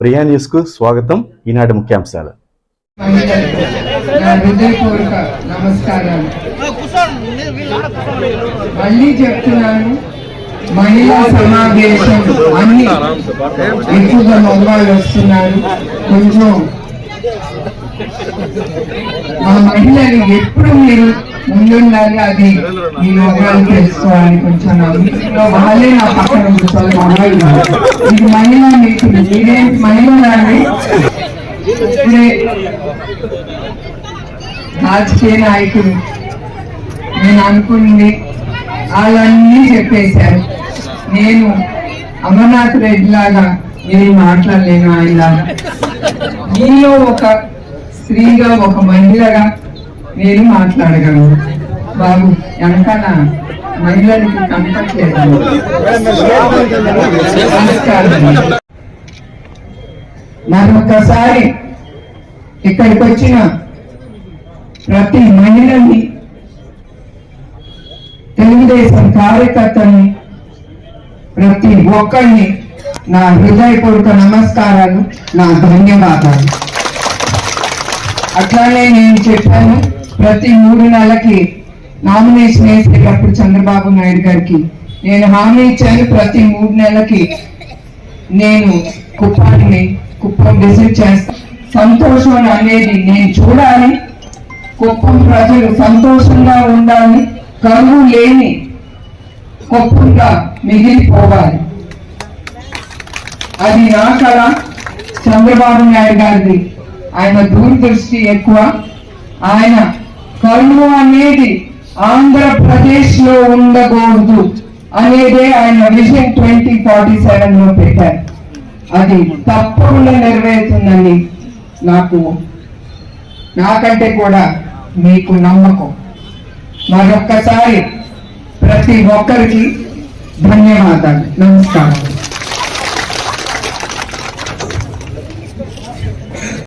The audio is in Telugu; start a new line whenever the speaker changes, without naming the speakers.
ప్రియా న్యూస్ కు స్వాగతం. ఈనాటి ముఖ్యాంశాలు.
హృదయపూర్వక నమస్కారాలు. మళ్ళీ చెప్తున్నాను, మహిళా సమావేశం అన్ని ఎక్కువగా మగవాళ్ళు వస్తున్నారు. కొంచెం మా మహిళలు ఎప్పుడు మీరు ముందుండాలి, అది మీ మగవాళ్ళు తెలుసుకోవాలి. కొంచెం వాళ్ళే నా పక్కన కూర్చోవాలి. మగవాళ్ళు ఇది మహిళా మీటింగ్, మీరేంటి మహిళలండి? ఇప్పుడే రాజకీయ నాయకులు నేను అనుకుంది వాళ్ళన్నీ చెప్పేశారు. నేను అమర్నాథ్ రెడ్డి లాగా నేను మాట్లాడలేను. ఆయనలాగా మీలో ఒక స్త్రీగా, ఒక మహిళగా నేను మాట్లాడగలను. బాబు వెనకాల మహిళలకి కనపట్లేదు. నమస్కారం. మరొకసారి ఇక్కడికి వచ్చిన ప్రతి మహిళని, తెలుగుదేశం కార్యకర్తని, ప్రతి ఒక్కరిని నా హృదయపూర్వక నమస్కారాలు, నా ధన్యవాదాలు. అట్లానే నేను చెప్పాను, ప్రతి 3 నెలలకి నామినేషన్ వేసేటప్పుడు చంద్రబాబు నాయుడు గారికి నేను హామీ ఇచ్చాను. ప్రతి 3 నెలలకి నేను కుప్పం విజిట్ చేస్తాను. సంతోషం అనేది నేను చూడాలి. కుప్పం ప్రజలు సంతోషంగా ఉండాలి. కరువు లేని కుప్పంగా మిగిలిపోవాలి. అది నా కళ. చంద్రబాబు నాయుడు గారిది. ఆయన దూరదృష్టి ఎక్కువ. ఆయన కరువు అనేది ఆంధ్రప్రదేశ్ లో ఉండకూడదు అనేదే ఆయన విజన్ 2047 లో పెట్టారు. అది తప్పకుండా నెరవేరుతుందని నాకంటే కూడా మీకు నమ్మకం. మరొక్కసారి ప్రతి ఒక్కరికి ధన్యవాదాలు. నమస్కారం.